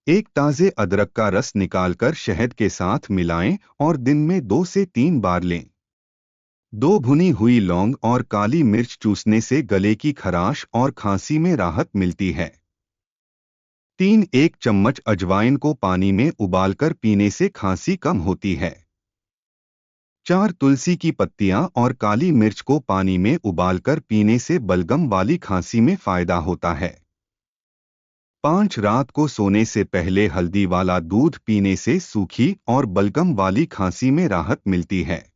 एक ताज़े अदरक का रस निकालकर शहद के साथ मिलाएं और दिन में 2 से 3 बार लें। 2 भुनी हुई लौंग और काली मिर्च चूसने से गले की खराश और खांसी में राहत मिलती है। 3 एक चम्मच अजवाइन को पानी में उबालकर पीने से खांसी कम होती है। 4 तुलसी की पत्तियां और काली मिर्च को पानी में उबालकर पीने से बलगम वाली खांसी में फायदा होता है। 5 रात को सोने से पहले हल्दी वाला दूध पीने से सूखी और बलगम वाली खांसी में राहत मिलती है।